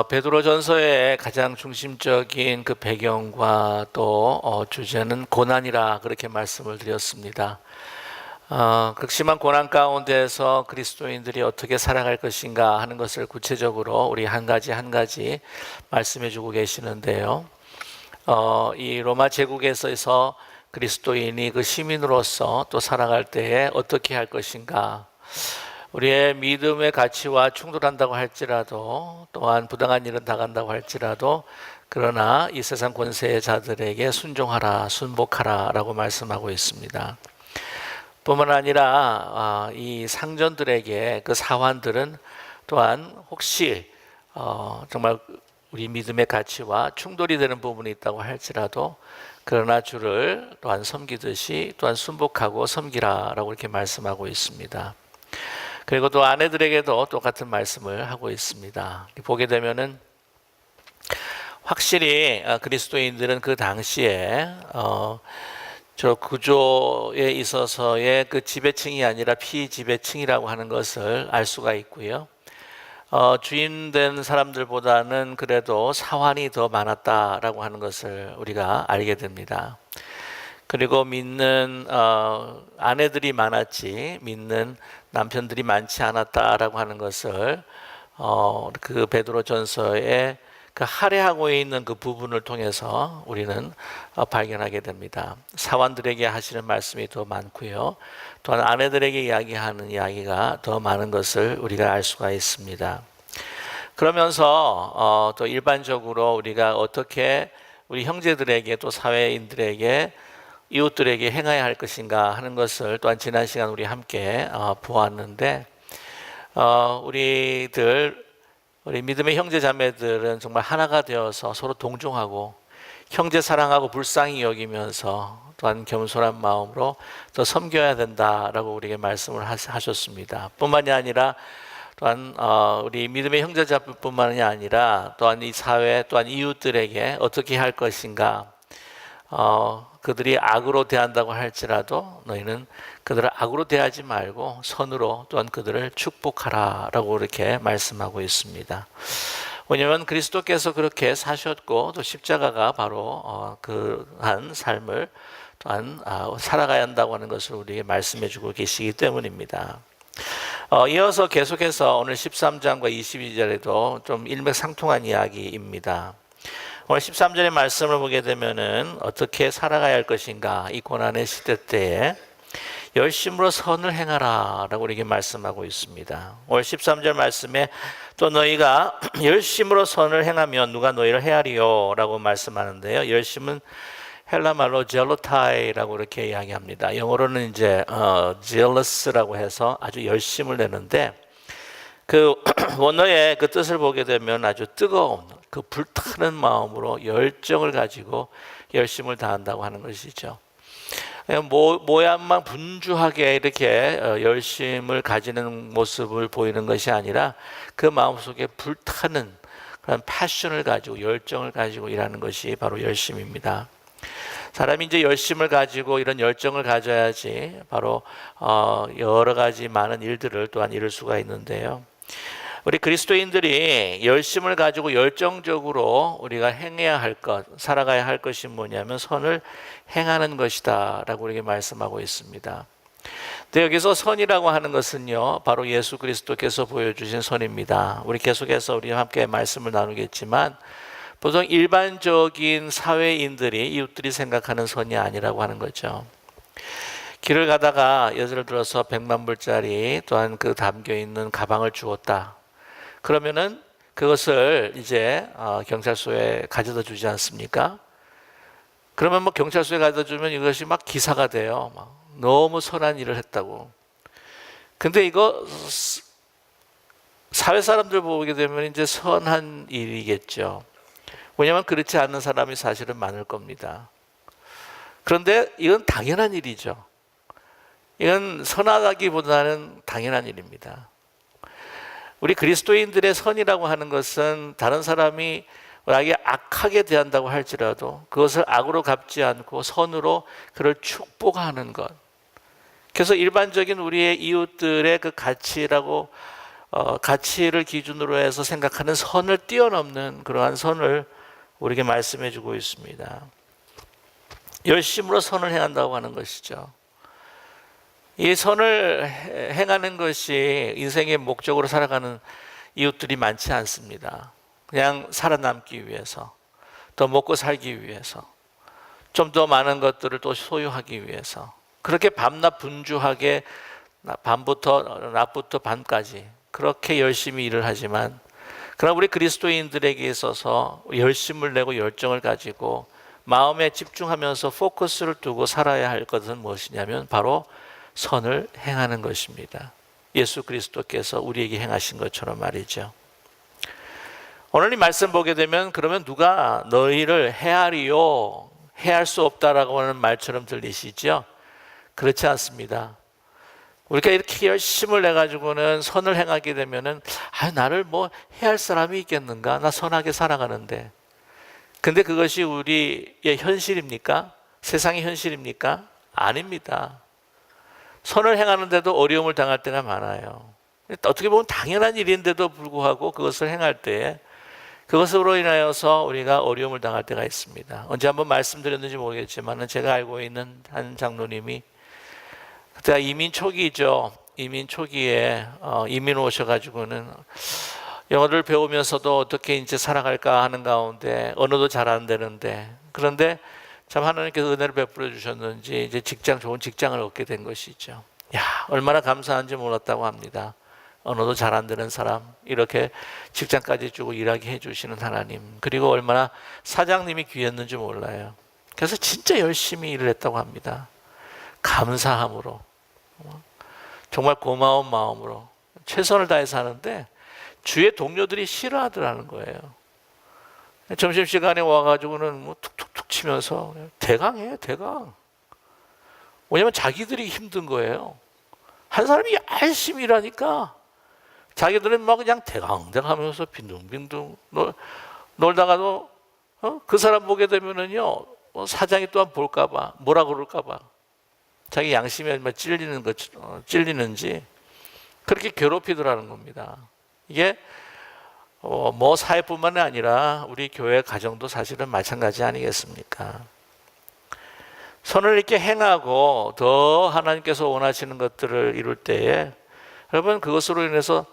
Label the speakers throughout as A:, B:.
A: 베드로전서의 가장 중심적인 그 배경과 또 주제는 고난이라 그렇게 말씀을 드렸습니다. 극심한 고난 가운데서 그리스도인들이 어떻게 살아갈 것인가 하는 것을 구체적으로 우리 한 가지 한 가지 말씀해 주고 계시는데요. 이 로마 제국에서 그리스도인이 그 시민으로서 또 살아갈 때에 어떻게 할 것인가, 우리의 믿음의 가치와 충돌한다고 할지라도, 또한 부당한 일은 당한다고 할지라도, 그러나 이 세상 권세의 자들에게 순종하라, 순복하라 라고 말씀하고 있습니다. 뿐만 아니라 이 상전들에게, 그 사환들은 또한 혹시 정말 우리 믿음의 가치와 충돌이 되는 부분이 있다고 할지라도, 그러나 주를 또한 섬기듯이 또한 순복하고 섬기라 라고 이렇게 말씀하고 있습니다. 그리고 또 아내들에게도 똑같은 말씀을 하고 있습니다. 보게 되면은 확실히 그리스도인들은 그 당시에 저 구조에 있어서의 그 지배층이 아니라 피지배층이라고 하는 것을 알 수가 있고요. 주인 된 사람들보다는 그래도 사환이 더 많았다라고 하는 것을 우리가 알게 됩니다. 그리고 믿는 아내들이 많았지 믿는 남편들이 많지 않았다라고 하는 것을 그 베드로전서에 그 할애하고 있는 그 부분을 통해서 우리는 발견하게 됩니다. 사환들에게 하시는 말씀이 더 많고요. 또한 아내들에게 이야기하는 이야기가 더 많은 것을 우리가 알 수가 있습니다. 그러면서 또 일반적으로 우리가 어떻게 우리 형제들에게 또 사회인들에게 이웃들에게 행해야 할 것인가 하는 것을 또한 지난 시간 우리 함께 보았는데, 우리 믿음의 형제 자매들은 정말 하나가 되어서 서로 동정하고 형제 사랑하고 불쌍히 여기면서 또한 겸손한 마음으로 더 섬겨야 된다라고 우리에게 말씀을 하셨습니다. 뿐만이 아니라 또한 우리 믿음의 형제자매뿐만이 아니라 또한 이 사회 또한 이웃들에게 어떻게 할 것인가, 그들이 악으로 대한다고 할지라도 너희는 그들을 악으로 대하지 말고 선으로 또한 그들을 축복하라 라고 이렇게 말씀하고 있습니다. 왜냐하면 그리스도께서 그렇게 사셨고 또 십자가가 바로 그한 삶을 또한 살아가야 한다고 하는 것을 우리에게 말씀해 주고 계시기 때문입니다. 이어서 계속해서 오늘 13장과 22절에도 좀 일맥상통한 이야기입니다. 오늘 13절의 말씀을 보게 되면은 어떻게 살아가야 할 것인가, 이 고난의 시대 때에 열심으로 선을 행하라 라고 우리에게 말씀하고 있습니다. 오늘 13절 말씀에 또 너희가 열심으로 선을 행하면 누가 너희를 헤아리요 라고 말씀하는데요. 열심은 헬라말로 젤로타이라고 이렇게 이야기합니다. 영어로는 이제 jealous라고 해서 아주 열심을 내는데, 그 원어의 그 뜻을 보게 되면 아주 뜨거운 그 불타는 마음으로 열정을 가지고 열심을 다한다고 하는 것이죠. 모양만 분주하게 이렇게 열심을 가지는 모습을 보이는 것이 아니라 그 마음속에 불타는 그런 패션을 가지고 열정을 가지고 일하는 것이 바로 열심입니다. 사람이 이제 열심을 가지고 이런 열정을 가져야지 바로 여러 가지 많은 일들을 또한 이룰 수가 있는데요. 우리 그리스도인들이 열심을 가지고 열정적으로 우리가 행해야 할 것, 살아가야 할 것이 뭐냐면 선을 행하는 것이다 라고 우리에게 말씀하고 있습니다. 근데 여기서 선이라고 하는 것은요, 바로 예수 그리스도께서 보여주신 선입니다. 우리 계속해서 우리 함께 말씀을 나누겠지만, 보통 일반적인 사회인들이, 이웃들이 생각하는 선이 아니라고 하는 거죠. 길을 가다가 예를 들어서 100만 불짜리 또한 그 담겨있는 가방을 주었다. 그러면은 그것을 이제 경찰서에 가져다 주지 않습니까? 그러면 뭐 경찰서에 가져다 주면 이것이 막 기사가 돼요. 막 너무 선한 일을 했다고. 근데 이거 사회 사람들 보게 되면 이제 선한 일이겠죠. 왜냐하면 그렇지 않는 사람이 사실은 많을 겁니다. 그런데 이건 당연한 일이죠. 이건 선하다기보다는 당연한 일입니다. 우리 그리스도인들의 선이라고 하는 것은 다른 사람이 나에게 악하게 대한다고 할지라도 그것을 악으로 갚지 않고 선으로 그를 축복하는 것. 그래서 일반적인 우리의 이웃들의 그 가치라고 가치를 기준으로 해서 생각하는 선을 뛰어넘는 그러한 선을 우리에게 말씀해 주고 있습니다. 열심으로 선을 행한다고 하는 것이죠. 이 선을 행하는 것이 인생의 목적으로 살아가는 이웃들이 많지 않습니다. 그냥 살아남기 위해서, 더 먹고 살기 위해서, 좀 더 많은 것들을 또 소유하기 위해서, 그렇게 밤낮 분주하게 밤부터 낮부터 밤까지 그렇게 열심히 일을 하지만, 그러나 우리 그리스도인들에게 있어서 열심을 내고 열정을 가지고 마음에 집중하면서 포커스를 두고 살아야 할 것은 무엇이냐면 바로 선을 행하는 것입니다. 예수 그리스도께서 우리에게 행하신 것처럼 말이죠. 오늘 이 말씀 보게 되면 그러면 누가 너희를 해하리요? 해할 수 없다라고 하는 말처럼 들리시죠? 그렇지 않습니다. 우리가 이렇게 열심을 내가지고는 선을 행하게 되면은 나를 뭐 해할 사람이 있겠는가? 나 선하게 살아가는데. 근데 그것이 우리의 현실입니까? 세상의 현실입니까? 아닙니다. 선을 행하는데도 어려움을 당할 때가 많아요. 어떻게 보면 당연한 일인데도 불구하고 그것을 행할 때 그것으로 인하여서 우리가 어려움을 당할 때가 있습니다. 언제 한번 말씀드렸는지 모르겠지만 제가 알고 있는 한 장로님이 그때가 이민 초기죠. 이민 초기에 이민 오셔가지고는 영어를 배우면서도 어떻게 이제 살아갈까 하는 가운데 언어도 잘 안 되는데, 그런데 참 하나님께서 은혜를 베풀어 주셨는지 이제 좋은 직장을 얻게 된 것이죠. 얼마나 감사한지 몰랐다고 합니다. 언어도 잘 안 되는 사람 이렇게 직장까지 주고 일하게 해주시는 하나님, 그리고 얼마나 사장님이 귀했는지 몰라요. 그래서 진짜 열심히 일을 했다고 합니다. 감사함으로, 정말 고마운 마음으로 최선을 다해서 하는데 주의 동료들이 싫어하더라는 거예요. 점심시간에 와가지고는 뭐 툭툭툭 치면서 대강해, 대강. 왜냐면 자기들이 힘든 거예요. 한 사람이 열심히 일하니까 자기들은 막 그냥 대강대강 하면서 빈둥빈둥 놀다가도 그 사람 보게 되면은요, 사장이 또한 볼까봐, 뭐라 그럴까봐, 자기 양심에 얼마나 찔리는지 그렇게 괴롭히더라는 겁니다. 이게 뭐 사회뿐만 아니라 우리 교회 가정도 사실은 마찬가지 아니겠습니까? 선을 이렇게 행하고 더 하나님께서 원하시는 것들을 이룰 때에 여러분 그것으로 인해서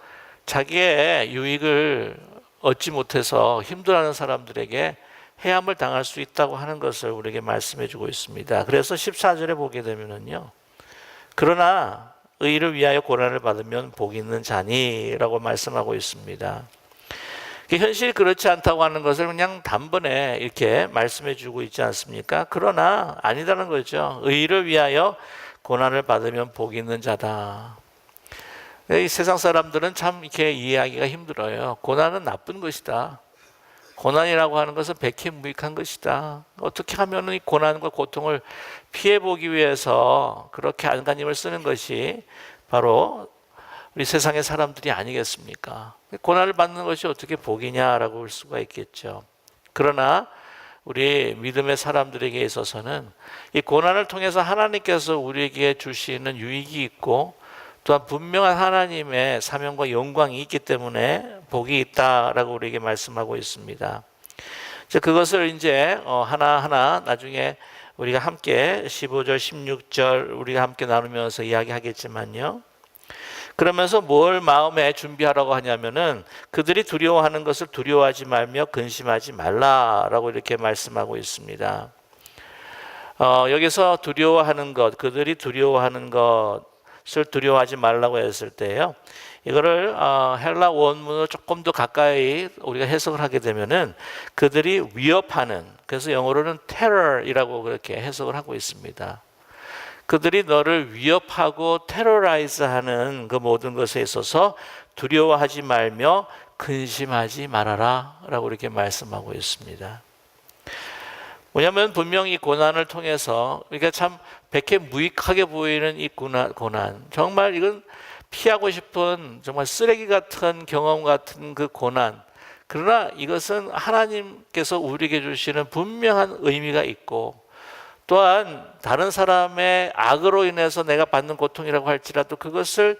A: 자기의 유익을 얻지 못해서 힘들어하는 사람들에게 해함을 당할 수 있다고 하는 것을 우리에게 말씀해 주고 있습니다. 그래서 14절에 보게 되면은요, 그러나 의를 위하여 고난을 받으면 복이 있는 자니라고 말씀하고 있습니다. 현실이 그렇지 않다고 하는 것을 그냥 단번에 이렇게 말씀해 주고 있지 않습니까? 그러나 아니다는 거죠. 의를 위하여 고난을 받으면 복이 있는 자다. 이 세상 사람들은 참 이렇게 이해하기가 힘들어요. 고난은 나쁜 것이다. 고난이라고 하는 것은 백해무익한 것이다. 어떻게 하면 이 고난과 고통을 피해보기 위해서 그렇게 안간힘을 쓰는 것이 바로 우리 세상의 사람들이 아니겠습니까? 고난을 받는 것이 어떻게 복이냐라고 볼 수가 있겠죠. 그러나 우리 믿음의 사람들에게 있어서는 이 고난을 통해서 하나님께서 우리에게 주시는 유익이 있고 또한 분명한 하나님의 사명과 영광이 있기 때문에 복이 있다라고 우리에게 말씀하고 있습니다. 그것을 이제 하나하나 나중에 우리가 함께 15절, 16절 우리가 함께 나누면서 이야기하겠지만요. 그러면서 뭘 마음에 준비하라고 하냐면은 그들이 두려워하는 것을 두려워하지 말며 근심하지 말라라고 이렇게 말씀하고 있습니다. 여기서 두려워하는 것, 그들이 두려워하는 것을 두려워하지 말라고 했을 때요, 이거를 헬라 원문으로 조금 더 가까이 우리가 해석을 하게 되면은 그들이 위협하는, 그래서 영어로는 terror이라고 그렇게 해석을 하고 있습니다. 그들이 너를 위협하고 테러라이즈하는 그 모든 것에 있어서 두려워하지 말며 근심하지 말아라 라고 이렇게 말씀하고 있습니다. 왜냐하면 분명히 고난을 통해서 우리가 참 백해무익하게 보이는 이 고난, 정말 이건 피하고 싶은 정말 쓰레기 같은 경험 같은 그 고난, 그러나 이것은 하나님께서 우리에게 주시는 분명한 의미가 있고, 또한 다른 사람의 악으로 인해서 내가 받는 고통이라고 할지라도 그것을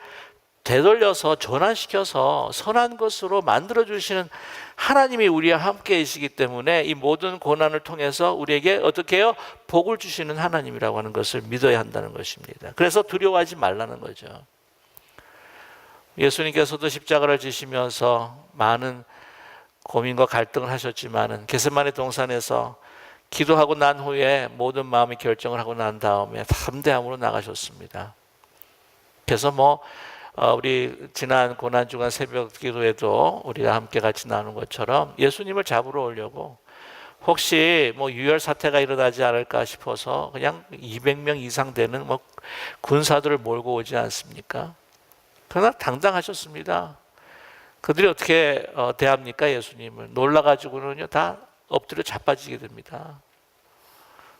A: 되돌려서 전환시켜서 선한 것으로 만들어주시는 하나님이 우리와 함께 계시기 때문에 이 모든 고난을 통해서 우리에게 어떻게 해요? 복을 주시는 하나님이라고 하는 것을 믿어야 한다는 것입니다. 그래서 두려워하지 말라는 거죠. 예수님께서도 십자가를 지시면서 많은 고민과 갈등을 하셨지만은 겟세마네 동산에서 기도하고 난 후에 모든 마음의 결정을 하고 난 다음에 담대함으로 나가셨습니다. 그래서 우리 지난 고난주간 새벽 기도에도 우리가 함께 같이 나눈 것처럼 예수님을 잡으러 오려고 혹시 유혈 사태가 일어나지 않을까 싶어서 그냥 200명 이상 되는 군사들을 몰고 오지 않습니까? 그러나 당당하셨습니다. 그들이 어떻게 대합니까? 예수님을 놀라가지고는요 다 엎드려 자빠지게 됩니다.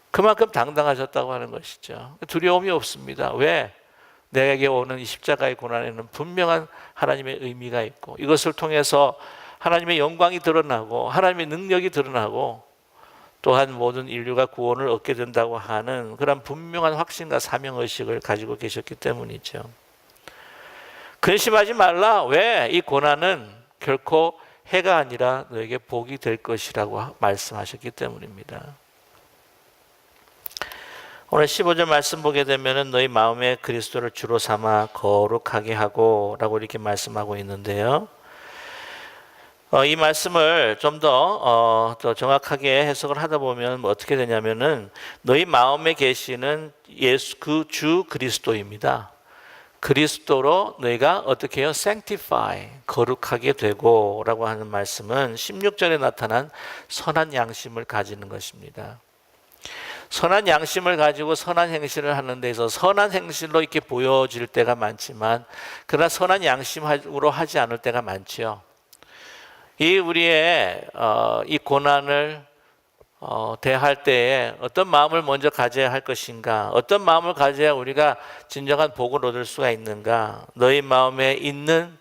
A: 그만큼 당당하셨다고 하는 것이죠. 두려움이 없습니다. 왜? 내게 오는 이 십자가의 고난에는 분명한 하나님의 의미가 있고 이것을 통해서 하나님의 영광이 드러나고 하나님의 능력이 드러나고 또한 모든 인류가 구원을 얻게 된다고 하는 그런 분명한 확신과 사명의식을 가지고 계셨기 때문이죠. 근심하지 말라. 왜? 이 고난은 결코 해가 아니라 너에게 복이 될 것이라고 말씀하셨기 때문입니다. 오늘 15절 말씀 보게 되면 너희 마음에 그리스도를 주로 삼아 거룩하게 하고 라고 이렇게 말씀하고 있는데요. 이 말씀을 좀 더 정확하게 해석을 하다 보면 어떻게 되냐면은 너희 마음에 계시는 예수 그 주 그리스도입니다. 그리스도로 너희가 어떻게 해요? sanctify, 거룩하게 되고 라고 하는 말씀은 16절에 나타난 선한 양심을 가지는 것입니다. 선한 양심을 가지고 선한 행실을 하는 데 있어서 선한 행실로 이렇게 보여질 때가 많지만 그러나 선한 양심으로 하지 않을 때가 많죠. 이 우리의 이 고난을 대할 때에 어떤 마음을 먼저 가져야 할 것인가, 어떤 마음을 가져야 우리가 진정한 복을 얻을 수가 있는가. 너희 마음에 있는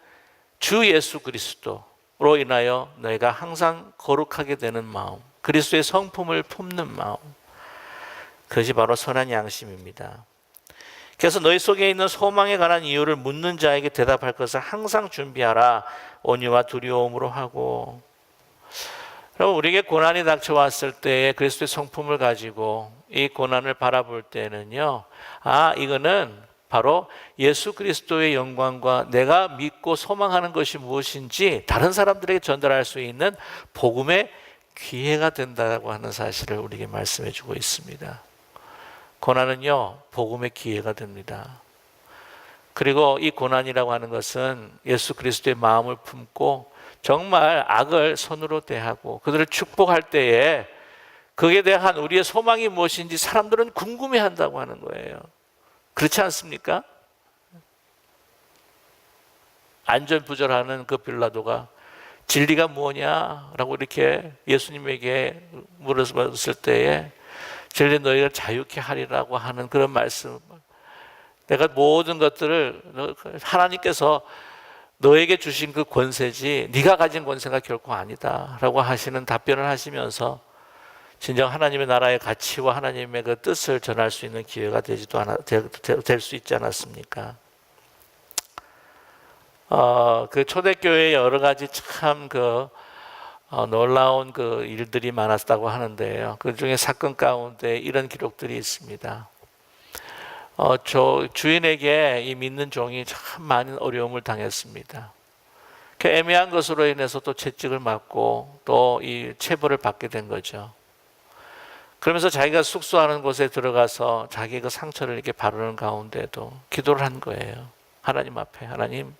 A: 주 예수 그리스도로 인하여 너희가 항상 거룩하게 되는 마음, 그리스도의 성품을 품는 마음, 그것이 바로 선한 양심입니다. 그래서 너희 속에 있는 소망에 관한 이유를 묻는 자에게 대답할 것을 항상 준비하라. 온유와 두려움으로 하고. 그럼 우리에게 고난이 닥쳐왔을 때에 그리스도의 성품을 가지고 이 고난을 바라볼 때는요, 이거는 바로 예수 그리스도의 영광과 내가 믿고 소망하는 것이 무엇인지 다른 사람들에게 전달할 수 있는 복음의 기회가 된다고 하는 사실을 우리에게 말씀해 주고 있습니다. 고난은요, 복음의 기회가 됩니다. 그리고 이 고난이라고 하는 것은 예수 그리스도의 마음을 품고 정말 악을 선으로 대하고 그들을 축복할 때에 그에 대한 우리의 소망이 무엇인지 사람들은 궁금해한다고 하는 거예요. 그렇지 않습니까? 안전부절하는 그 빌라도가 진리가 뭐냐라고 이렇게 예수님에게 물었을 때에 진리 너희가 자유케 하리라고 하는 그런 말씀, 내가 모든 것들을 하나님께서 너에게 주신 그 권세지 네가 가진 권세가 결코 아니다 라고 하시는 답변을 하시면서 진정 하나님의 나라의 가치와 하나님의 그 뜻을 전할 수 있는 기회가 될 수 있지 않았습니까? 그 초대교회에 여러 가지 참 놀라운 그 일들이 많았다고 하는데요. 그 중에 사건 가운데 이런 기록들이 있습니다. 주인에게 이 믿는 종이 참 많은 어려움을 당했습니다. 그 애매한 것으로 인해서 또 채찍을 맞고 또 이 체벌을 받게 된 거죠. 그러면서 자기가 숙소하는 곳에 들어가서 자기의 그 상처를 이렇게 바르는 가운데도 기도를 한 거예요. 하나님 앞에, 하나님,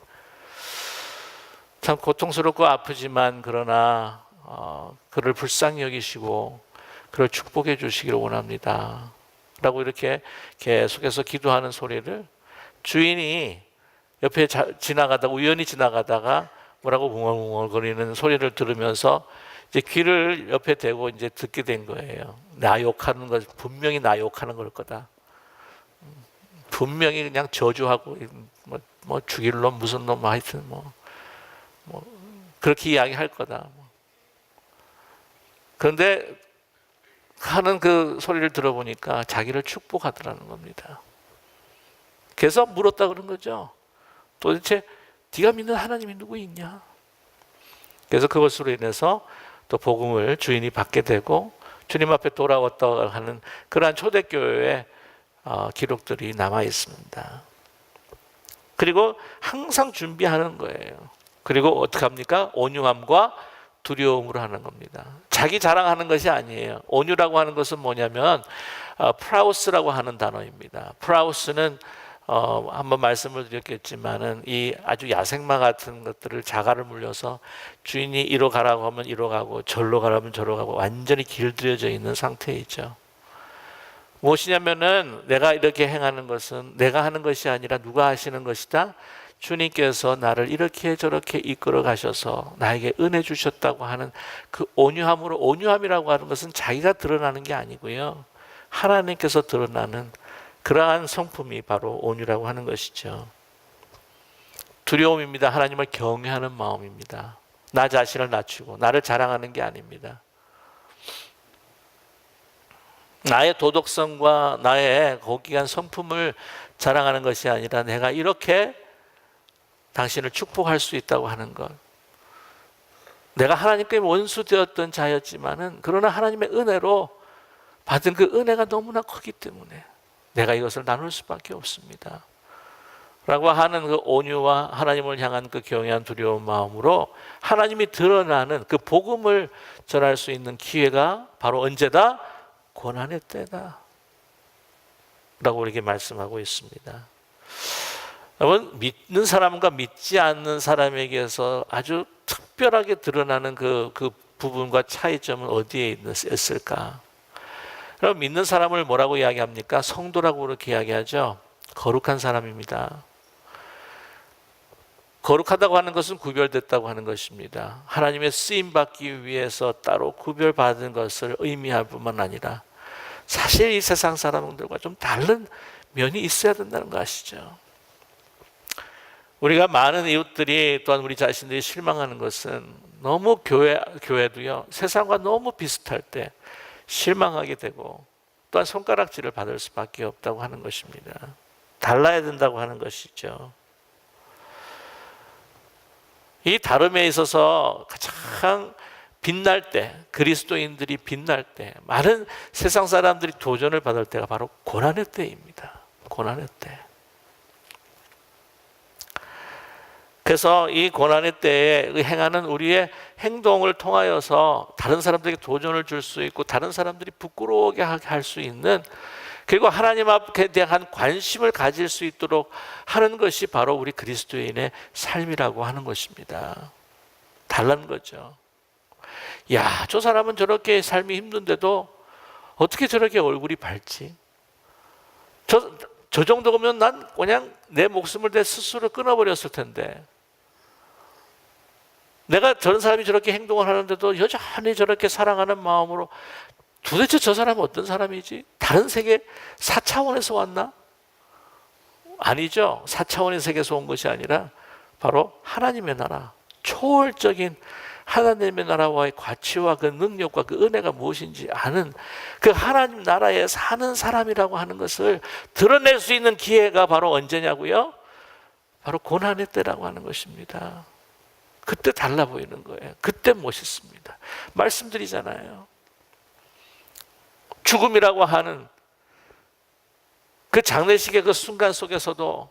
A: 참 고통스럽고 아프지만 그러나 그를 불쌍히 여기시고 그를 축복해 주시기를 원합니다 라고 이렇게 계속해서 기도하는 소리를 주인이 옆에 지나가다가 우연히 지나가다가 뭐라고 웅얼웅얼거리는 소리를 들으면서 이제 귀를 옆에 대고 이제 듣게 된 거예요. 나 욕하는 것, 분명히 나 욕하는 걸 거다. 분명히 그냥 저주하고 뭐 죽일 놈 무슨 놈 하여튼 뭐 그렇게 이야기할 거다. 그런데 하는 그 소리를 들어보니까 자기를 축복하더라는 겁니다. 그래서 물었다 그런 거죠. 도대체 네가 믿는 하나님이 누구 있냐? 그래서 그것으로 인해서 또 복음을 주인이 받게 되고 주님 앞에 돌아왔다 하는 그러한 초대교회의 기록들이 남아 있습니다. 그리고 항상 준비하는 거예요. 그리고 어떻게 합니까? 온유함과 두려움으로 하는 겁니다. 자기 자랑하는 것이 아니에요. 온유라고 하는 것은 뭐냐면 프라우스라고 하는 단어입니다. 프라우스는 한번 말씀을 드렸겠지만은 이 아주 야생마 같은 것들을 자갈을 물려서 주인이 이로 가라고 하면 이로 가고 절로 가라면 절로 가고 완전히 길들여져 있는 상태이죠. 무엇이냐면은 내가 이렇게 행하는 것은 내가 하는 것이 아니라 누가 하시는 것이다. 주님께서 나를 이렇게 저렇게 이끌어 가셔서 나에게 은혜 주셨다고 하는 그 온유함으로, 온유함이라고 하는 것은 자기가 드러나는 게 아니고요, 하나님께서 드러나는 그러한 성품이 바로 온유라고 하는 것이죠. 두려움입니다. 하나님을 경외하는 마음입니다. 나 자신을 낮추고 나를 자랑하는 게 아닙니다. 나의 도덕성과 나의 고귀한 성품을 자랑하는 것이 아니라 내가 이렇게 당신을 축복할 수 있다고 하는 것. 내가 하나님께 원수 되었던 자였지만은 그러나 하나님의 은혜로 받은 그 은혜가 너무나 크기 때문에 내가 이것을 나눌 수밖에 없습니다. 라고 하는 그 온유와 하나님을 향한 그 경외한 두려운 마음으로 하나님이 드러나는 그 복음을 전할 수 있는 기회가 바로 언제다? 고난의 때다 라고 우리에게 말씀하고 있습니다. 여러분, 믿는 사람과 믿지 않는 사람에게서 아주 특별하게 드러나는 그 부분과 차이점은 어디에 있을까? 그럼 믿는 사람을 뭐라고 이야기합니까? 성도라고 그렇게 이야기하죠. 거룩한 사람입니다. 거룩하다고 하는 것은 구별됐다고 하는 것입니다. 하나님의 쓰임받기 위해서 따로 구별받은 것을 의미할 뿐만 아니라 사실 이 세상 사람들과 좀 다른 면이 있어야 된다는 거 아시죠? 우리가 많은 이웃들이 또한 우리 자신들이 실망하는 것은 너무 교회도요, 세상과 너무 비슷할 때 실망하게 되고 또한 손가락질을 받을 수밖에 없다고 하는 것입니다. 달라야 된다고 하는 것이죠. 이 다름에 있어서 가장 빛날 때, 그리스도인들이 빛날 때, 많은 세상 사람들이 도전을 받을 때가 바로 고난의 때입니다. 고난의 때. 그래서 이 고난의 때에 행하는 우리의 행동을 통하여서 다른 사람들에게 도전을 줄 수 있고 다른 사람들이 부끄러워하게 할 수 있는, 그리고 하나님 앞에 대한 관심을 가질 수 있도록 하는 것이 바로 우리 그리스도인의 삶이라고 하는 것입니다. 달라는 거죠. 야, 저 사람은 저렇게 삶이 힘든데도 어떻게 저렇게 얼굴이 밝지? 저 정도면 난 그냥 내 목숨을 내 스스로 끊어버렸을 텐데, 내가 저런 사람이 저렇게 행동을 하는데도 여전히 저렇게 사랑하는 마음으로, 도대체 저 사람은 어떤 사람이지? 다른 세계 4차원에서 왔나? 아니죠. 4차원의 세계에서 온 것이 아니라 바로 하나님의 나라, 초월적인 하나님의 나라와의 가치와 그 능력과 그 은혜가 무엇인지 아는 그 하나님 나라에 사는 사람이라고 하는 것을 드러낼 수 있는 기회가 바로 언제냐고요? 바로 고난의 때라고 하는 것입니다. 그때 달라 보이는 거예요. 그때 멋있습니다. 말씀드리잖아요. 죽음이라고 하는 그 장례식의 그 순간 속에서도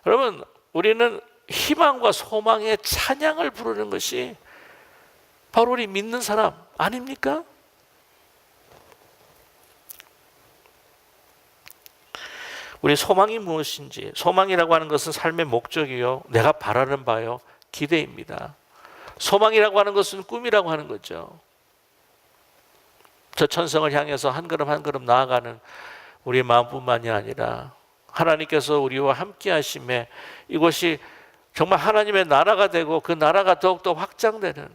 A: 여러분, 우리는 희망과 소망의 찬양을 부르는 것이 바로 우리 믿는 사람 아닙니까? 우리 소망이 무엇인지, 소망이라고 하는 것은 삶의 목적이요, 내가 바라는 바요, 기대입니다. 소망이라고 하는 것은 꿈이라고 하는 거죠. 저 천성을 향해서 한 걸음 한 걸음 나아가는 우리의 마음뿐만이 아니라 하나님께서 우리와 함께 하심에 이것이 정말 하나님의 나라가 되고 그 나라가 더욱더 확장되는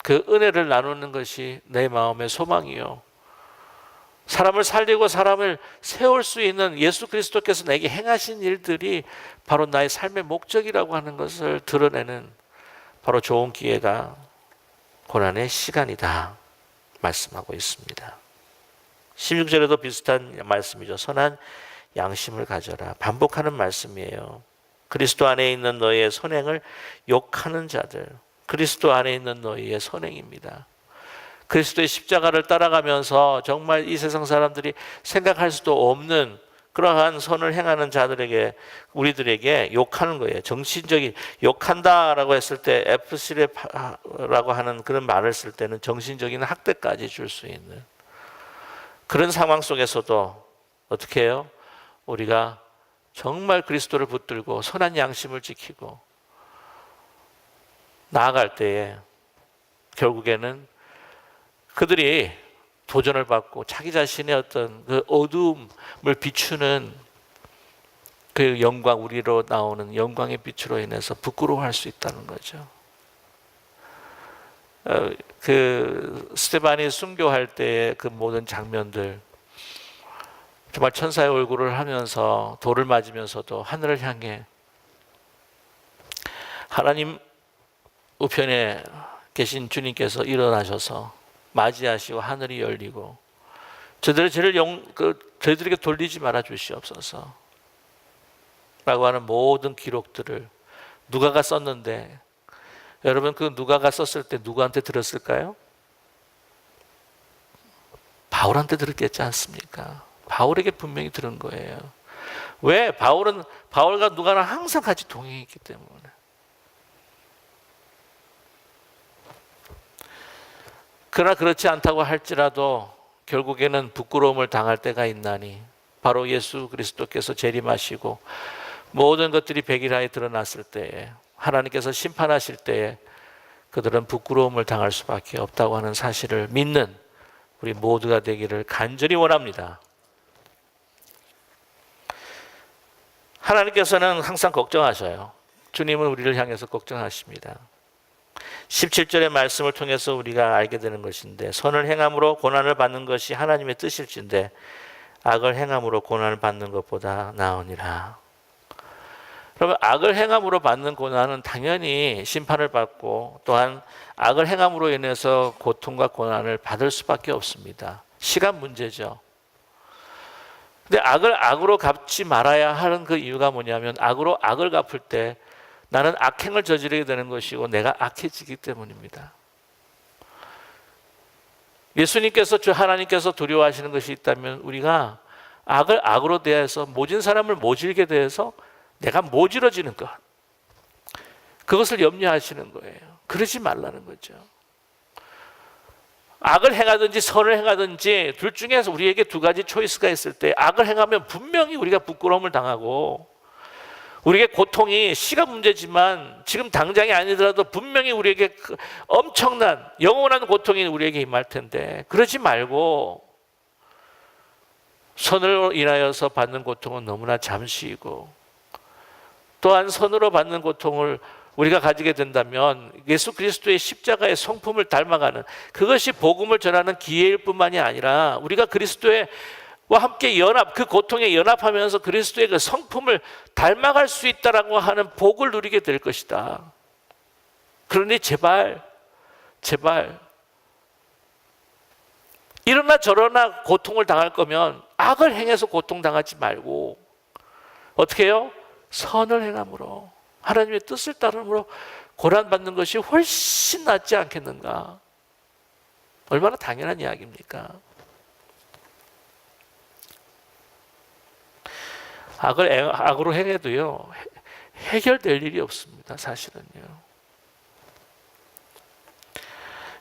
A: 그 은혜를 나누는 것이 내 마음의 소망이요, 사람을 살리고 사람을 세울 수 있는 예수 그리스도께서 내게 행하신 일들이 바로 나의 삶의 목적이라고 하는 것을 드러내는 바로 좋은 기회가 고난의 시간이다 말씀하고 있습니다. 16절에도 비슷한 말씀이죠. 선한 양심을 가져라. 반복하는 말씀이에요. 그리스도 안에 있는 너희의 선행을 욕하는 자들, 그리스도 안에 있는 너희의 선행입니다. 그리스도의 십자가를 따라가면서 정말 이 세상 사람들이 생각할 수도 없는 그러한 선을 행하는 자들에게, 우리들에게 욕하는 거예요. 정신적인, 욕한다라고 했을 때 에프시레라고 하는 그런 말을 쓸 때는 정신적인 학대까지 줄 수 있는 그런 상황 속에서도 어떻게 해요? 우리가 정말 그리스도를 붙들고 선한 양심을 지키고 나아갈 때에 결국에는 그들이 도전을 받고 자기 자신의 어떤 그 어두움을 비추는 그 영광, 우리로 나오는 영광의 빛으로 인해서 부끄러워할 수 있다는 거죠. 그 스테반이 순교할 때의 그 모든 장면들, 정말 천사의 얼굴을 하면서 돌을 맞으면서도 하늘을 향해 하나님 우편에 계신 주님께서 일어나셔서 맞이하시고 하늘이 열리고 저희들에게 돌리지 말아 주시옵소서 라고 하는 모든 기록들을 누가가 썼는데, 여러분 그 누가가 썼을 때 누구한테 들었을까요? 바울한테 들었겠지 않습니까? 바울에게 분명히 들은 거예요. 왜? 바울과 누가는 항상 같이 동행했기 때문에. 그러나 그렇지 않다고 할지라도 결국에는 부끄러움을 당할 때가 있나니, 바로 예수 그리스도께서 재림하시고 모든 것들이 백일하에 드러났을 때에, 하나님께서 심판하실 때에 그들은 부끄러움을 당할 수밖에 없다고 하는 사실을 믿는 우리 모두가 되기를 간절히 원합니다. 하나님께서는 항상 걱정하셔요. 주님은 우리를 향해서 걱정하십니다. 17절의 말씀을 통해서 우리가 알게 되는 것인데, 선을 행함으로 고난을 받는 것이 하나님의 뜻일진데 악을 행함으로 고난을 받는 것보다 나으니라. 그러면 악을 행함으로 받는 고난은 당연히 심판을 받고, 또한 악을 행함으로 인해서 고통과 고난을 받을 수밖에 없습니다. 시간 문제죠. 근데 악을 악으로 갚지 말아야 하는 그 이유가 뭐냐면, 악으로 악을 갚을 때 나는 악행을 저지르게 되는 것이고 내가 악해지기 때문입니다. 예수님께서, 하나님께서 두려워하시는 것이 있다면 우리가 악을 악으로 대해서, 모진 사람을 모질게 대해서 내가 모질어지는 것, 그것을 염려하시는 거예요. 그러지 말라는 거죠. 악을 행하든지 선을 행하든지 둘 중에서 우리에게 두 가지 초이스가 있을 때, 악을 행하면 분명히 우리가 부끄러움을 당하고 우리에게 고통이 시간 문제지만 지금 당장이 아니더라도 분명히 우리에게 엄청난 영원한 고통이 우리에게 임할 텐데, 그러지 말고 선으로 인하여서 받는 고통은 너무나 잠시이고, 또한 선으로 받는 고통을 우리가 가지게 된다면 예수 그리스도의 십자가의 성품을 닮아가는, 그것이 복음을 전하는 기회일 뿐만이 아니라 우리가 그리스도와 함께 그 고통에 연합하면서 그리스도의 그 성품을 닮아갈 수 있다라고 하는 복을 누리게 될 것이다. 그러니 제발 이러나 저러나 고통을 당할 거면 악을 행해서 고통당하지 말고 어떻게 해요? 선을 행함으로, 하나님의 뜻을 따름으로 고난받는 것이 훨씬 낫지 않겠는가? 얼마나 당연한 이야기입니까? 악을 악으로 행해도요, 해결될 일이 없습니다. 사실은요.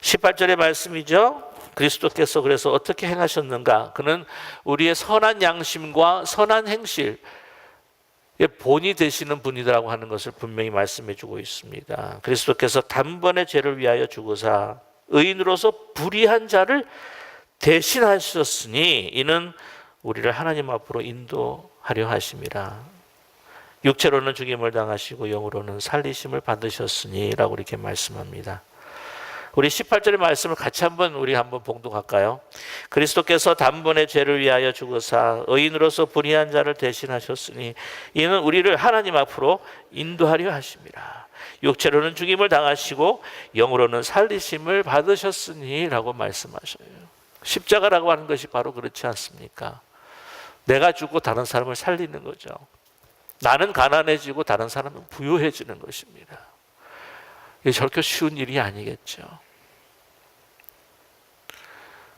A: 18절의 말씀이죠. 그리스도께서 그래서 어떻게 행하셨는가? 그는 우리의 선한 양심과 선한 행실의 본이 되시는 분이라고 하는 것을 분명히 말씀해 주고 있습니다. 그리스도께서 단번에 죄를 위하여 죽으사 의인으로서 불의한 자를 대신하셨으니 이는 우리를 하나님 앞으로 인도하려 하심이라. 육체로는 죽임을 당하시고 영으로는 살리심을 받으셨으니 라고 이렇게 말씀합니다. 우리 18절의 말씀을 같이 한번 봉독할까요? 그리스도께서 단번에 죄를 위하여 죽으사 의인으로서 불의한 자를 대신하셨으니 이는 우리를 하나님 앞으로 인도하려 하심이라. 육체로는 죽임을 당하시고 영으로는 살리심을 받으셨으니 라고 말씀하셔요. 십자가라고 하는 것이 바로 그렇지 않습니까? 내가 죽고 다른 사람을 살리는 거죠. 나는 가난해지고 다른 사람은 부유해지는 것입니다. 이게 저렇게 쉬운 일이 아니겠죠.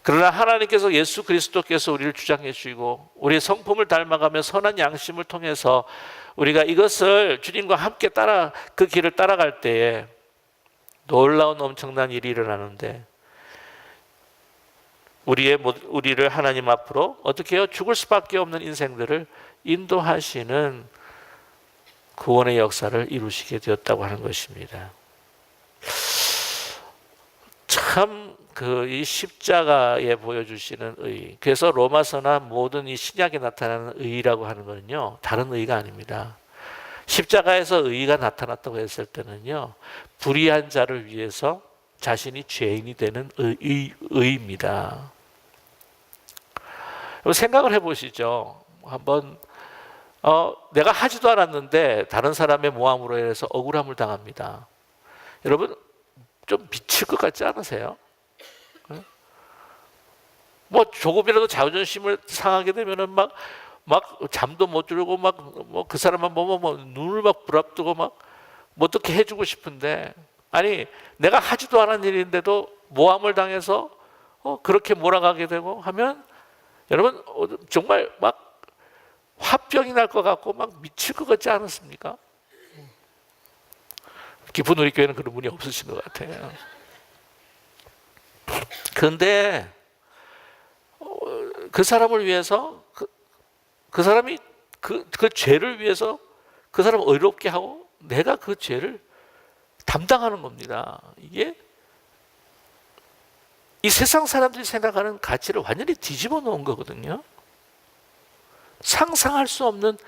A: 그러나 하나님께서 예수 그리스도께서 우리를 주장해 주시고 우리의 성품을 닮아가며 선한 양심을 통해서 우리가 이것을 주님과 함께 그 길을 따라갈 때에 놀라운 엄청난 일이 일어나는데 우리를 하나님 앞으로 어떻게 해요? 죽을 수밖에 없는 인생들을 인도하시는 구원의 역사를 이루시게 되었다고 하는 것입니다. 참 이 십자가에 보여주시는 의, 그래서 로마서나 모든 이 신약에 나타나는 의라고 하는 것은요, 다른 의가 아닙니다. 십자가에서 의가 나타났다고 했을 때는요, 불의한 자를 위해서 자신이 죄인이 되는 의입니다. 생각을 해보시죠. 한번 내가 하지도 않았는데 다른 사람의 모함으로 인해서 억울함을 당합니다. 여러분 좀 미칠 것 같지 않으세요? 뭐 조금이라도 자존심을 상하게 되면은 막 잠도 못 자고 그 사람만 보면 눈을 부릅뜨고 뭐 어떻게 해주고 싶은데, 아니 내가 하지도 않은 일인데도 모함을 당해서 그렇게 몰아가게 되고 하면 여러분 정말 막 화병이 날 것 같고 막 미칠 것 같지 않습니까? 깊은 우리 교회는 그런 분이 없으신 것 같아요. 그런데 그 사람을 위해서 그 사람이 그 죄를 위해서 그 사람을 의롭게 하고 내가 그 죄를 담당하는 겁니다. 이게 이 세상 사람들이 생각하는 가치를 완전히 뒤집어 놓은 거거든요. 상상할 수 없는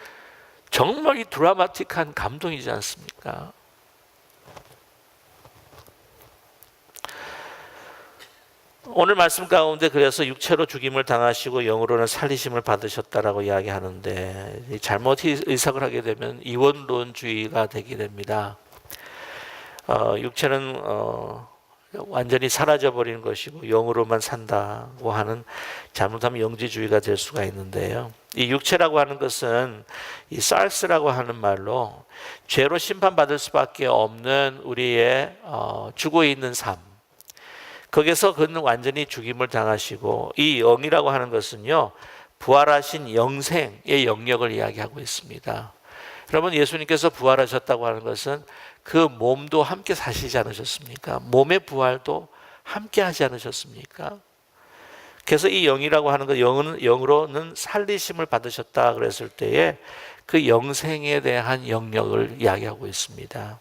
A: 정말 이 드라마틱한 감동이지 않습니까? 오늘 말씀 가운데 그래서 육체로 죽임을 당하시고 영으로는 살리심을 받으셨다라고 이야기하는데, 잘못 해석을 하게 되면 이원론주의가 되게 됩니다. 육체는 완전히 사라져버리는 것이고 영으로만 산다고 하는, 잘못하면 영지주의가 될 수가 있는데요. 이 육체라고 하는 것은 이 sarx라고 하는 말로 죄로 심판받을 수밖에 없는 우리의 죽어 있는 삶, 거기서 그는 완전히 죽임을 당하시고, 이 영이라고 하는 것은요 부활하신 영생의 영역을 이야기하고 있습니다. 여러분 예수님께서 부활하셨다고 하는 것은 그 몸도 함께 사시지 않으셨습니까? 몸의 부활도 함께 하지 않으셨습니까? 그래서 이 영이라고 하는 것, 영으로는 살리심을 받으셨다 그랬을 때에 그 영생에 대한 영역을 이야기하고 있습니다.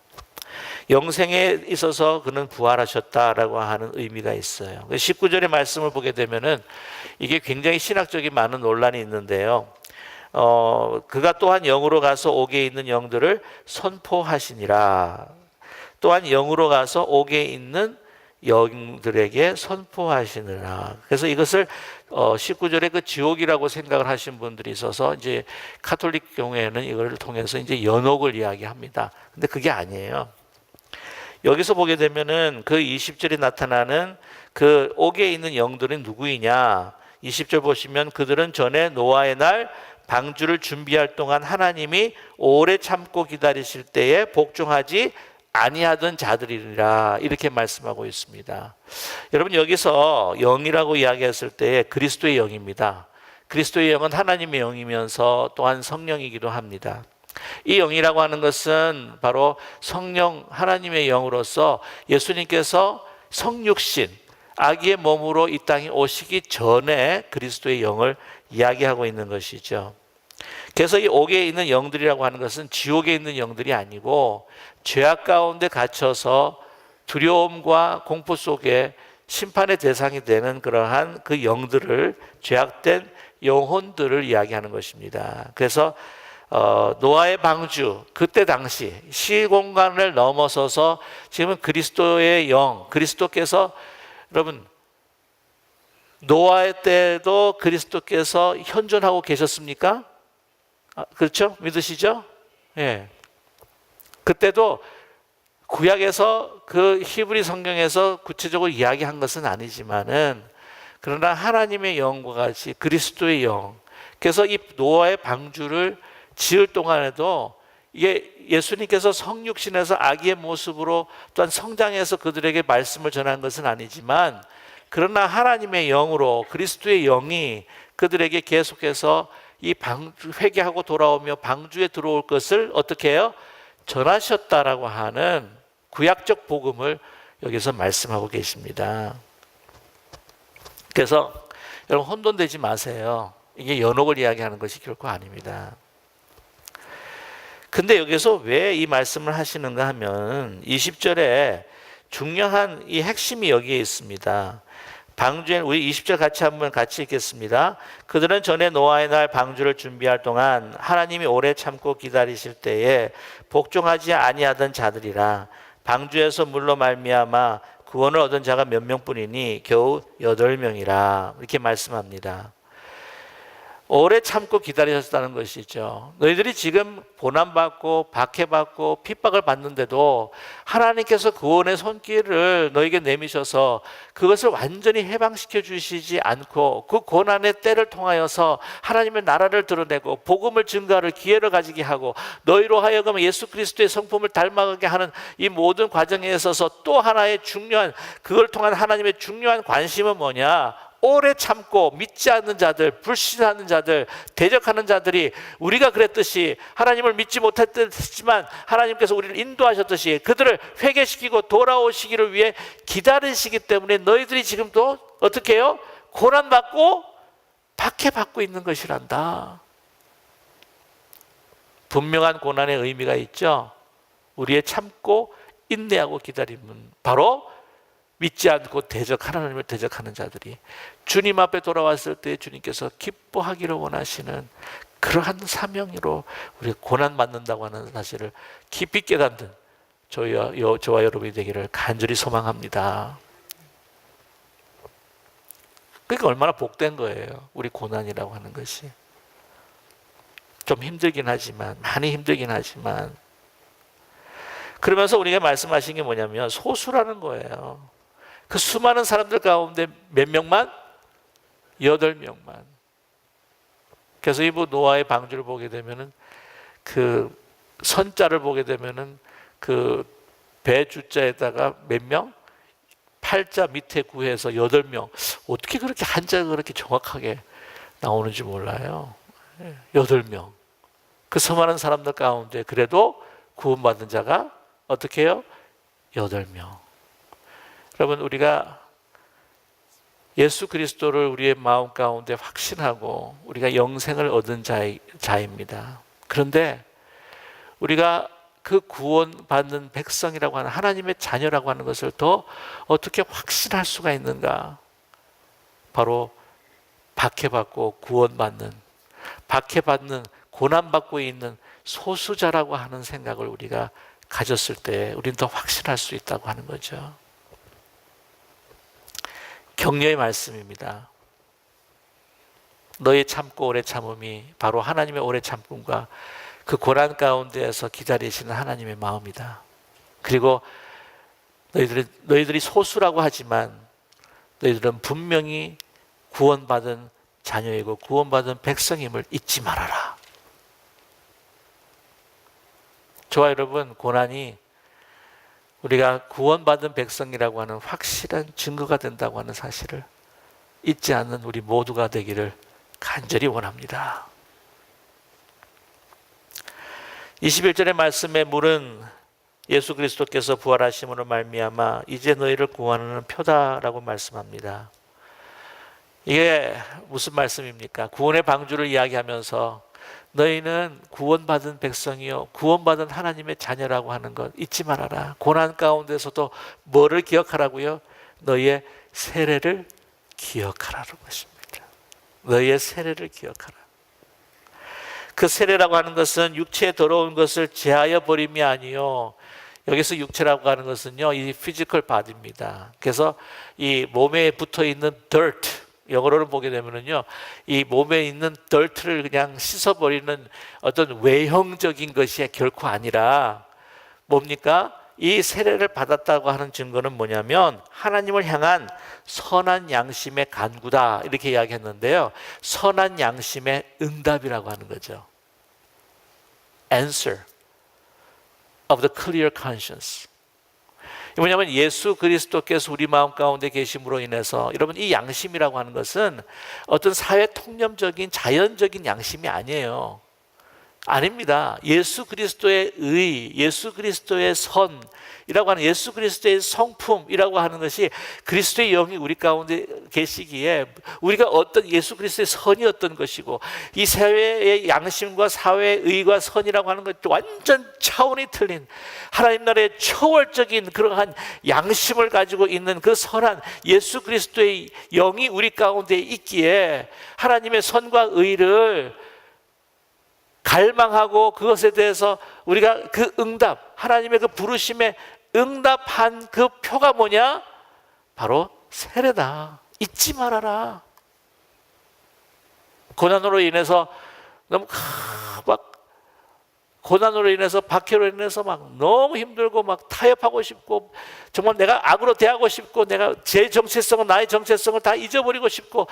A: 영생에 있어서 그는 부활하셨다라고 하는 의미가 있어요. 19절의 말씀을 보게 되면은 이게 굉장히 신학적인 많은 논란이 있는데요. 그가 또한 영으로 가서 옥에 있는 영들을 선포하시니라. 또한 영으로 가서 옥에 있는 영들에게 선포하시느라. 그래서 이것을 19절에 그 지옥이라고 생각을 하신 분들이 있어서 이제 카톨릭 경우에는 이걸 통해서 이제 연옥을 이야기합니다. 근데 그게 아니에요. 여기서 보게 되면은 그 20절에 나타나는 그 옥에 있는 영들은 누구이냐? 20절 보시면 그들은 전에 노아의 날 방주를 준비할 동안 하나님이 오래 참고 기다리실 때에 복종하지 아니하던 자들이라, 이렇게 말씀하고 있습니다. 여러분 여기서 영이라고 이야기했을 때 그리스도의 영입니다. 그리스도의 영은 하나님의 영이면서 또한 성령이기도 합니다. 이 영이라고 하는 것은 바로 성령 하나님의 영으로서 예수님께서 성육신 아기의 몸으로 이 땅에 오시기 전에 그리스도의 영을 이야기하고 있는 것이죠. 그래서 이 옥에 있는 영들이라고 하는 것은 지옥에 있는 영들이 아니고 죄악 가운데 갇혀서 두려움과 공포 속에 심판의 대상이 되는 그러한 그 영들을, 죄악된 영혼들을 이야기하는 것입니다. 그래서 노아의 방주, 그때 당시 시공간을 넘어서서 지금은 그리스도의 영, 그리스도께서, 여러분 노아의 때도 그리스도께서 현존하고 계셨습니까? 그렇죠? 믿으시죠? 예. 그때도 구약에서 그 히브리 성경에서 구체적으로 이야기한 것은 아니지만은, 그러나 하나님의 영과 같이 그리스도의 영, 그래서 이 노아의 방주를 지을 동안에도 이게 예수님께서 성육신에서 아기의 모습으로 또한 성장해서 그들에게 말씀을 전한 것은 아니지만, 그러나 하나님의 영으로, 그리스도의 영이 그들에게 계속해서 이 회개하고 돌아오며 방주에 들어올 것을 어떻게 해요? 전하셨다라고 하는 구약적 복음을 여기서 말씀하고 계십니다. 그래서 여러분, 혼돈되지 마세요. 이게 연옥을 이야기하는 것이 결코 아닙니다. 근데 여기서 왜 이 말씀을 하시는가 하면 20절에 중요한 이 핵심이 여기에 있습니다. 방주에, 우리 20절 같이 읽겠습니다. 그들은 전에 노아의 날 방주를 준비할 동안 하나님이 오래 참고 기다리실 때에 복종하지 아니하던 자들이라. 방주에서 물로 말미암아 구원을 얻은 자가 몇 명뿐이니 겨우 8명이라. 이렇게 말씀합니다. 오래 참고 기다리셨다는 것이죠. 너희들이 지금 고난받고 박해받고 핍박을 받는데도 하나님께서 구원의 손길을 너에게 내미셔서 그것을 완전히 해방시켜 주시지 않고 그 고난의 때를 통하여서 하나님의 나라를 드러내고 복음을 증거할 기회를 가지게 하고 너희로 하여금 예수 그리스도의 성품을 닮아가게 하는 이 모든 과정에 있어서 또 하나의 중요한, 그걸 통한 하나님의 중요한 관심은 뭐냐? 오래 참고 믿지 않는 자들, 불신하는 자들, 대적하는 자들이 우리가 그랬듯이 하나님을 믿지 못했지만 하나님께서 우리를 인도하셨듯이 그들을 회개시키고 돌아오시기를 위해 기다리시기 때문에 너희들이 지금도 어떻게 해요? 고난받고 박해받고 있는 것이란다. 분명한 고난의 의미가 있죠. 우리의 참고 인내하고 기다림은 바로 믿지 않고 하나님을 대적하는 자들이 주님 앞에 돌아왔을 때 주님께서 기뻐하기를 원하시는 그러한 사명으로 우리가 고난받는다고 하는 사실을 깊이 깨닫는 저와 여러분이 되기를 간절히 소망합니다. 그러니까 얼마나 복된 거예요. 우리 고난이라고 하는 것이. 좀 힘들긴 하지만, 많이 힘들긴 하지만, 그러면서 우리가 말씀하신 게 뭐냐면 소수라는 거예요. 그 수많은 사람들 가운데 몇 명만? 8명만. 그래서 이 노아의 방주를 보게 되면은 그 선자를 보게 되면은 그 배 주자에다가 몇 명? 8자 밑에 구해서 8명. 어떻게 그렇게 한자가 그렇게 정확하게 나오는지 몰라요. 8명. 그 수많은 사람들 가운데 그래도 구원받은 자가 어떻게 해요? 8명. 여러분, 우리가 예수 그리스도를 우리의 마음 가운데 확신하고 우리가 영생을 얻은 자입니다. 그런데 우리가 그 구원받는 백성이라고 하는 하나님의 자녀라고 하는 것을 더 어떻게 확신할 수가 있는가? 바로 박해받고 구원받는, 박해받는, 고난받고 있는 소수자라고 하는 생각을 우리가 가졌을 때 우리는 더 확신할 수 있다고 하는 거죠. 격려의 말씀입니다. 너의 참고 오래 참음이 바로 하나님의 오래 참음과 그 고난 가운데에서 기다리시는 하나님의 마음이다. 그리고 너희들이 소수라고 하지만 너희들은 분명히 구원받은 자녀이고 구원받은 백성임을 잊지 말아라. 저와 여러분, 고난이 우리가 구원받은 백성이라고 하는 확실한 증거가 된다고 하는 사실을 잊지 않는 우리 모두가 되기를 간절히 원합니다. 21절의 말씀에 물은 예수 그리스도께서 부활하심으로 말미암아 이제 너희를 구원하는 표다라고 말씀합니다. 이게 무슨 말씀입니까? 구원의 방주를 이야기하면서 너희는 구원받은 백성이요 구원받은 하나님의 자녀라고 하는 것 잊지 말아라. 고난 가운데서도 뭐를 기억하라고요? 너희의 세례를 기억하라는 것입니다. 너희의 세례를 기억하라. 그 세례라고 하는 것은 육체에 더러운 것을 제하여 버림이 아니요, 여기서 육체라고 하는 것은요 이 피지컬 바디입니다. 그래서 이 몸에 붙어 있는 dirt, 영어로는 보게 되면은요, 이 몸에 있는 덜트를 그냥 씻어버리는 어떤 외형적인 것이 결코 아니라 뭡니까? 이 세례를 받았다고 하는 증거는 뭐냐면 하나님을 향한 선한 양심의 간구다 이렇게 이야기했는데요, 선한 양심의 응답이라고 하는 거죠. answer of the clear conscience. 뭐냐면 예수 그리스도께서 우리 마음 가운데 계심으로 인해서, 여러분, 이 양심이라고 하는 것은 어떤 사회 통념적인 자연적인 양심이 아니에요. 아닙니다. 예수 그리스도의 의, 예수 그리스도의 선이라고 하는, 예수 그리스도의 성품이라고 하는 것이 그리스도의 영이 우리 가운데 계시기에 우리가 어떤 예수 그리스도의 선이 어떤 것이고, 이 사회의 양심과 사회의 의와 선이라고 하는 것 완전 차원이 틀린 하나님 나라의 초월적인 그러한 양심을 가지고 있는 그 선한 예수 그리스도의 영이 우리 가운데 있기에 하나님의 선과 의를 갈망하고 그것에 대해서 우리가 그 응답, 하나님의 그 부르심에 응답한 그 표가 뭐냐? 바로 세례다. 잊지 말아라. 고난으로 인해서 고난으로 인해서, 박해로 인해서 막 너무 힘들고 막 타협하고 싶고, 정말 내가 악으로 대하고 싶고, 내가 제 정체성은, 나의 정체성을 다 잊어버리고 싶고,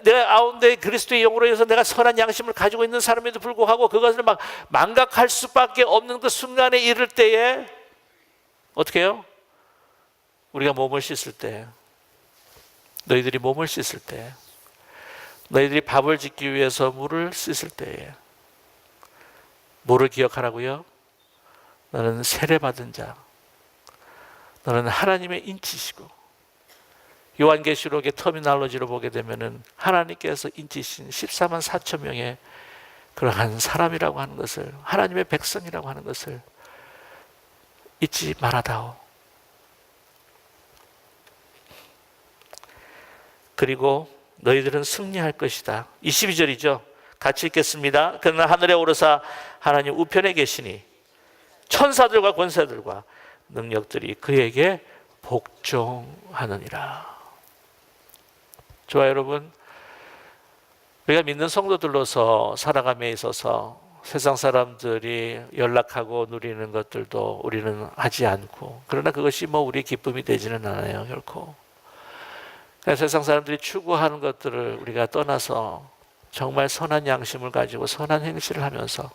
A: 내가 가운데 그리스도의 영으로 해서 내가 선한 양심을 가지고 있는 사람에도 불구하고 그것을 막 망각할 수밖에 없는 그 순간에 이를 때에 어떻게 해요? 우리가 몸을 씻을 때, 너희들이 몸을 씻을 때, 너희들이 밥을 짓기 위해서 물을 씻을 때에 뭐를 기억하라고요? 너는 세례받은 자, 너는 하나님의 인치시고, 요한계시록의 터미널로지로 보게 되면은 하나님께서 인치신 14만 4천 명의 그러한 사람이라고 하는 것을, 하나님의 백성이라고 하는 것을 잊지 말아다오. 그리고 너희들은 승리할 것이다. 22절이죠. 같이 읽겠습니다. 그러나 하늘에 오르사 하나님 우편에 계시니 천사들과 권세들과 능력들이 그에게 복종하느니라. 좋아요, 여러분. 우리가 믿는 성도들로서 살아감에 있어서 세상 사람들이 연락하고 누리는 것들도 우리는 하지 않고, 그러나 그것이 우리의 기쁨이 되지는 않아요, 결코. 세상 사람들이 추구하는 것들을 우리가 떠나서 정말 선한 양심을 가지고 선한 행실을 하면서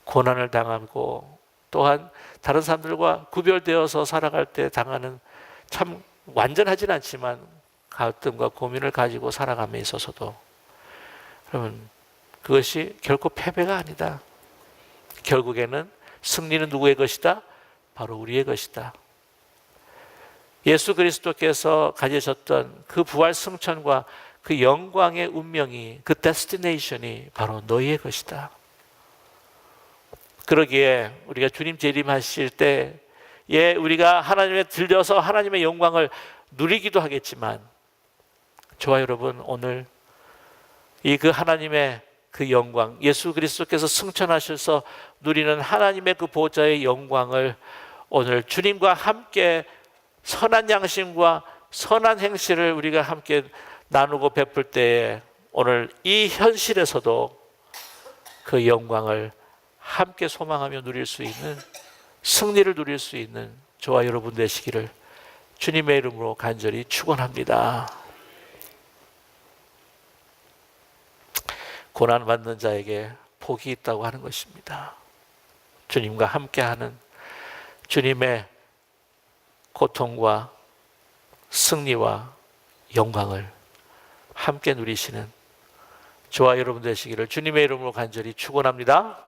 A: 고난을 당하고, 또한 다른 사람들과 구별되어서 살아갈 때 당하는, 참 완전하진 않지만 갈등과 고민을 가지고 살아감에 있어서도, 여러분, 그것이 결코 패배가 아니다. 결국에는 승리는 누구의 것이다? 바로 우리의 것이다. 예수 그리스도께서 가지셨던 그 부활 승천과 그 영광의 운명이, 그 데스티네이션이 바로 너희의 것이다. 그러기에 우리가 주님 재림하실 때에 우리가 하나님에 들려서 하나님의 영광을 누리기도 하겠지만, 저와 여러분, 오늘 이 그 하나님의 그 영광, 예수 그리스도께서 승천하셔서 누리는 하나님의 그 보좌의 영광을 오늘 주님과 함께 선한 양심과 선한 행실을 우리가 함께 나누고 베풀 때에 오늘 이 현실에서도 그 영광을 함께 소망하며 누릴 수 있는, 승리를 누릴 수 있는 저와 여러분 되시기를 주님의 이름으로 간절히 축원합니다. 고난받는 자에게 복이 있다고 하는 것입니다. 주님과 함께하는, 주님의 고통과 승리와 영광을 함께 누리시는 저와 여러분 되시기를 주님의 이름으로 간절히 축원합니다.